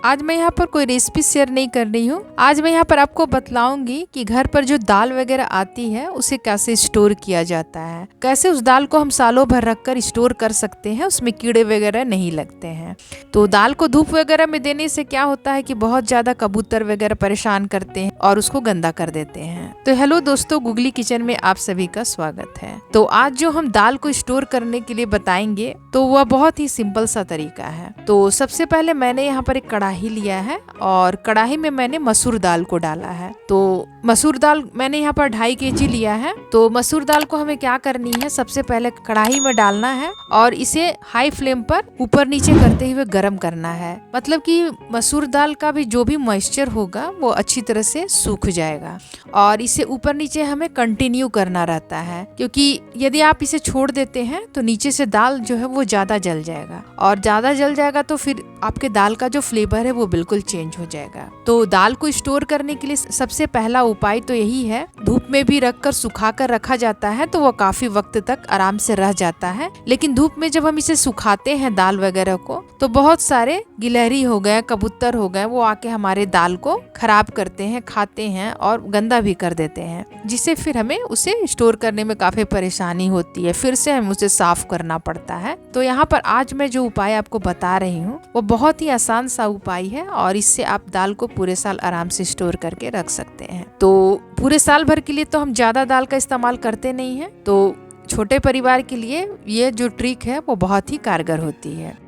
आज मैं यहाँ पर कोई रेसिपी शेयर नहीं कर रही हूँ। आज मैं यहाँ पर आपको बतलाऊंगी कि घर पर जो दाल वगैरह आती है उसे कैसे स्टोर किया जाता है, कैसे उस दाल को हम सालों भर रखकर स्टोर कर सकते हैं, उसमें कीड़े वगैरह नहीं लगते हैं। तो दाल को धूप वगैरह में देने से क्या होता है कि बहुत ज्यादा कबूतर वगैरह परेशान करते हैं और उसको गंदा कर देते हैं। तो हेलो दोस्तों, गुगली किचन में आप सभी का स्वागत है। तो आज जो हम दाल को स्टोर करने के लिए बताएंगे तो वह बहुत ही सिंपल सा तरीका है। तो सबसे पहले मैंने यहाँ पर एक कढ़ाई लिया है और कढ़ाई में मैंने मसूर दाल को डाला है। तो मसूर दाल मैंने यहाँ पर 2.5 kg लिया है। तो मसूर दाल को हमें क्या करनी है, सबसे पहले कढ़ाई में डालना है और इसे हाई फ्लेम पर ऊपर नीचे करते हुए गर्म करना है। मतलब कि मसूर दाल का भी जो भी मॉइस्चर होगा वो अच्छी तरह से सूख जाएगा और इसे ऊपर नीचे हमें कंटिन्यू करना रहता है, क्योंकि यदि आप इसे छोड़ देते हैं तो नीचे से दाल जो है वो ज्यादा जल जाएगा और ज्यादा जल जाएगा तो फिर आपके दाल का जो फ्लेवर है वो बिल्कुल चेंज हो जाएगा। तो दाल को स्टोर करने के लिए सबसे पहला उपाय तो यही है, धूप में भी रखकर सुखा कर रखा जाता है तो वो काफी वक्त तक आराम से रह जाता है। लेकिन धूप में जब हम इसे सुखाते हैं दाल वगैरह को, तो बहुत सारे गिलहरी हो गए, कबूतर हो गए, वो आके हमारे दाल को खराब करते हैं, खाते हैं और गंदा भी कर देते हैं, जिससे फिर हमें उसे स्टोर करने में काफी परेशानी होती है, फिर से हमें उसे साफ करना पड़ता है। तो यहाँ पर आज मैं जो उपाय आपको बता रही हूँ वो बहुत ही आसान सा उपाय है और इससे आप दाल को पूरे साल आराम से स्टोर करके रख सकते हैं। तो पूरे साल भर के लिए तो हम ज्यादा दाल का इस्तेमाल करते नहीं है, तो छोटे परिवार के लिए ये जो ट्रिक है वो बहुत ही कारगर होती है।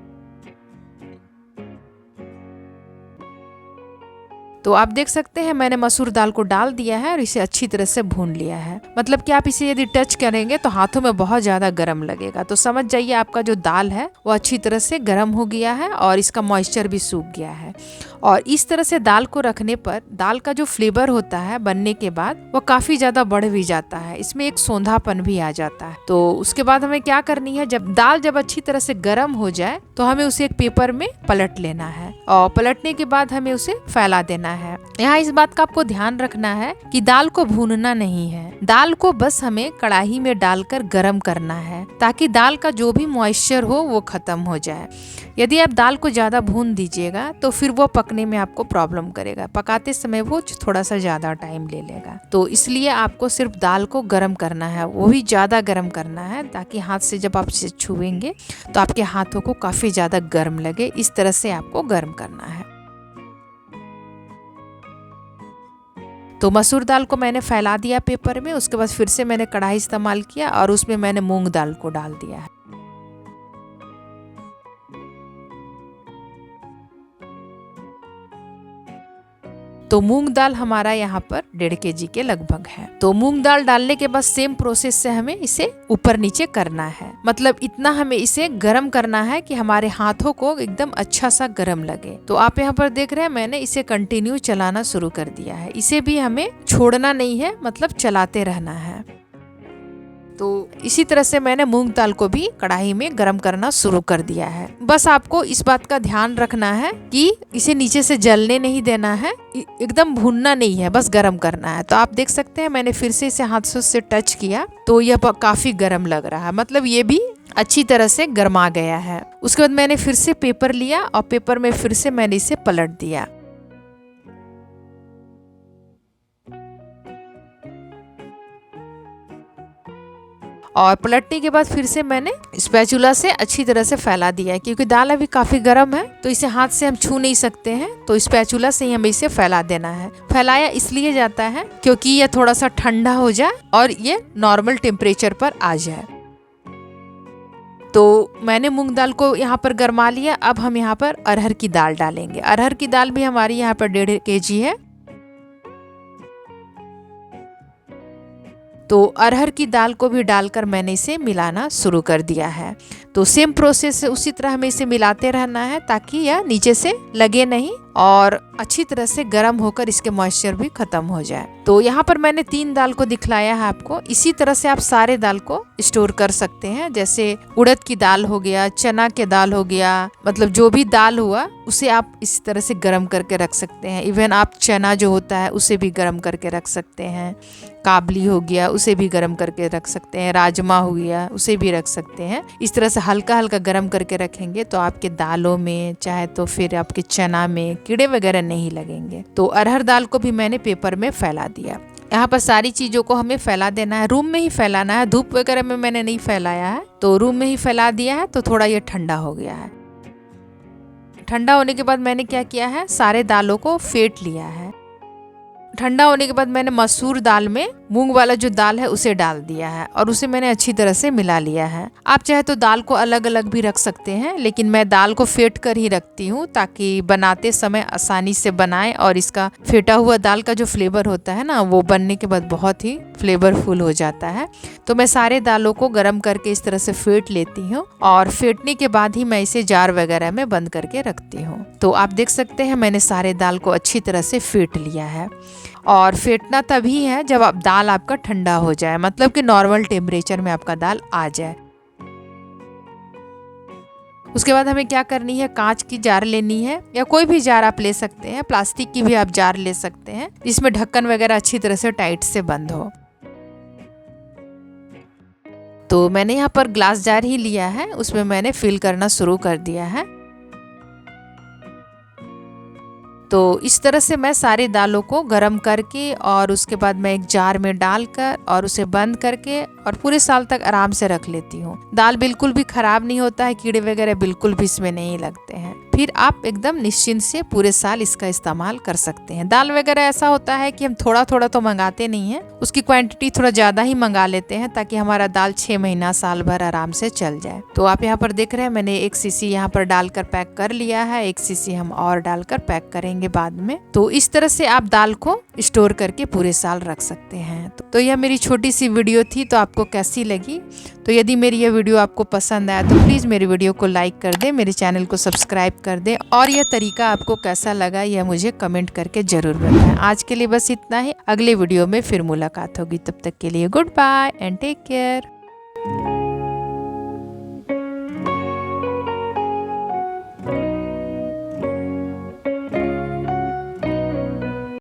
तो आप देख सकते हैं मैंने मसूर दाल को डाल दिया है और इसे अच्छी तरह से भून लिया है। मतलब कि आप इसे यदि टच करेंगे तो हाथों में बहुत ज्यादा गर्म लगेगा। तो समझ जाइए आपका जो दाल है वो अच्छी तरह से गर्म हो गया है और इसका मॉइस्चर भी सूख गया है। और इस तरह से दाल को रखने पर दाल का जो फ्लेवर होता है बनने के बाद वो काफी ज्यादा बढ़ भी जाता है, इसमें एक सौंधापन भी आ जाता है। तो उसके बाद हमें क्या करनी है, जब दाल अच्छी तरह से गर्म हो जाए तो हमें उसे एक पेपर में पलट लेना है और पलटने के बाद हमें उसे फैला देना है। यहाँ इस बात का आपको ध्यान रखना है कि दाल को भूनना नहीं है, दाल को बस हमें कढ़ाई में डालकर गर्म करना है ताकि दाल का जो भी मॉइस्चर हो वो खत्म हो जाए। यदि आप दाल को ज्यादा भून दीजिएगा तो फिर वो पकने में आपको प्रॉब्लम करेगा, पकाते समय वो थोड़ा सा ज्यादा टाइम ले लेगा। तो इसलिए आपको सिर्फ दाल को गर्म करना है, वो भी ज्यादा गर्म करना है ताकि हाथ से जब आप इसे छुएंगे तो आपके हाथों को काफी ज्यादा गर्म लगे। इस तरह से आपको गर्म करना है। तो मसूर दाल को मैंने फैला दिया पेपर में, उसके बाद फिर से मैंने कढ़ाई इस्तेमाल किया और उसमें मैंने मूंग दाल को डाल दिया है। तो मूंग दाल हमारा यहाँ पर 1.5 kg के लगभग है। तो मूंग दाल डालने के बाद सेम प्रोसेस से हमें इसे ऊपर नीचे करना है। मतलब इतना हमें इसे गरम करना है कि हमारे हाथों को एकदम अच्छा सा गरम लगे। तो आप यहाँ पर देख रहे हैं मैंने इसे कंटिन्यू चलाना शुरू कर दिया है। इसे भी हमें छोड़ना नहीं है, मतलब चलाते रहना है। तो इसी तरह से मैंने मूंग दाल को भी कढ़ाई में गरम करना शुरू कर दिया है। बस आपको इस बात का ध्यान रखना है कि इसे नीचे से जलने नहीं देना है, एकदम भूनना नहीं है, बस गरम करना है। तो आप देख सकते हैं मैंने फिर से इसे हाथ से टच किया तो यह काफी गरम लग रहा है, मतलब ये भी अच्छी तरह से गरमा गया है। उसके बाद मैंने फिर से पेपर लिया और पेपर में फिर से मैंने इसे पलट दिया। और पलटने के बाद फिर से मैंने स्पैचुला से अच्छी तरह से फैला दिया है, क्योंकि दाल अभी काफी गर्म है तो इसे हाथ से हम छू नहीं सकते हैं, तो स्पैचुला से ही हमें इसे फैला देना है। फैलाया इसलिए जाता है क्योंकि यह थोड़ा सा ठंडा हो जाए और ये नॉर्मल टेम्परेचर पर आ जाए। तो मैंने मूंग दाल को यहाँ पर गरमा लिया। अब हम यहाँ पर अरहर की दाल डालेंगे। अरहर की दाल भी हमारी यहाँ पर 1.5 kg है। तो अरहर की दाल को भी डालकर मैंने इसे मिलाना शुरू कर दिया है। तो सेम प्रोसेस से उसी तरह हमें इसे मिलाते रहना है ताकि यह नीचे से लगे नहीं और अच्छी तरह से गर्म होकर इसके मॉइस्चर भी खत्म हो जाए। तो यहाँ पर मैंने 3 दाल को दिखलाया है आपको। इसी तरह से आप सारे दाल को स्टोर कर सकते हैं, जैसे उड़द की दाल हो गया, चना के दाल हो गया, मतलब जो भी दाल हुआ उसे आप इस तरह से गर्म करके रख सकते हैं। इवन आप चना जो होता है उसे भी गर्म करके रख सकते हैं, काबली हो गया उसे भी गर्म करके रख सकते हैं, राजमा हो गया उसे भी रख सकते हैं। इस तरह से हल्का हल्का गर्म करके रखेंगे तो आपके दालों में, चाहे तो फिर आपके चना में, कीड़े वगैरह नहीं लगेंगे। तो अरहर दाल को भी मैंने पेपर में फैला दिया। यहाँ पर सारी चीज़ों को हमें फैला देना है, रूम में ही फैलाना है, धूप वगैरह में मैंने नहीं फैलाया है। तो रूम में ही फैला दिया है। तो थोड़ा ये ठंडा हो गया है। ठंडा होने के बाद मैंने क्या किया है, सारे दालों को फेंट लिया है। ठंडा होने के बाद मैंने मसूर दाल में मूंग वाला जो दाल है उसे डाल दिया है और उसे मैंने अच्छी तरह से मिला लिया है। आप चाहे तो दाल को अलग अलग भी रख सकते हैं, लेकिन मैं दाल को फेंट कर ही रखती हूँ ताकि बनाते समय आसानी से बनाए और इसका फेंटा हुआ दाल का जो फ्लेवर होता है ना, वो बनने के बाद बहुत ही फ्लेवरफुल हो जाता है। तो मैं सारे दालों को गर्म करके इस तरह से फेंट लेती हूँ और फेंटने के बाद ही मैं इसे जार वगैरह में बंद करके रखती हूँ। तो आप देख सकते हैं मैंने सारे दाल को अच्छी तरह से फेंट लिया है। और फेंटना तभी है जब आप दाल आपका ठंडा हो जाए, मतलब कि नॉर्मल टेम्परेचर में आपका दाल आ जाए। उसके बाद हमें क्या करनी है, कांच की जार लेनी है या कोई भी जार आप ले सकते हैं, प्लास्टिक की भी आप जार ले सकते हैं जिसमें ढक्कन वगैरह अच्छी तरह से टाइट से बंद हो। तो मैंने यहाँ पर ग्लास जार ही लिया है, उसमें मैंने फिल करना शुरू कर दिया है। तो इस तरह से मैं सारी दालों को गरम करके और उसके बाद मैं एक जार में डालकर और उसे बंद करके और पूरे साल तक आराम से रख लेती हूँ। दाल बिल्कुल भी खराब नहीं होता है, कीड़े वगैरह बिल्कुल भी इसमें नहीं लगते हैं। फिर आप एकदम निश्चिंत से पूरे साल इसका इस्तेमाल कर सकते हैं। दाल वगैरह ऐसा होता है कि हम थोड़ा थोड़ा तो मंगाते नहीं हैं, उसकी क्वांटिटी थोड़ा ज़्यादा ही मंगा लेते हैं ताकि हमारा दाल 6 महीना साल भर आराम से चल जाए। तो आप यहाँ पर देख रहे हैं मैंने 1 सीसी यहाँ पर डालकर पैक कर लिया है, 1 सीसी हम और डालकर पैक करेंगे बाद में। तो इस तरह से आप दाल को स्टोर करके पूरे साल रख सकते हैं। तो यह मेरी छोटी सी वीडियो थी। तो आपको कैसी लगी? तो यदि मेरी यह वीडियो आपको पसंद आया तो प्लीज़ मेरी वीडियो को लाइक कर दें, मेरे चैनल को सब्सक्राइब कर दें और यह तरीका आपको कैसा लगा यह मुझे कमेंट करके ज़रूर बताएं। आज के लिए बस इतना ही, अगले वीडियो में फिर मुलाकात होगी। तब तक के लिए good bye and take care.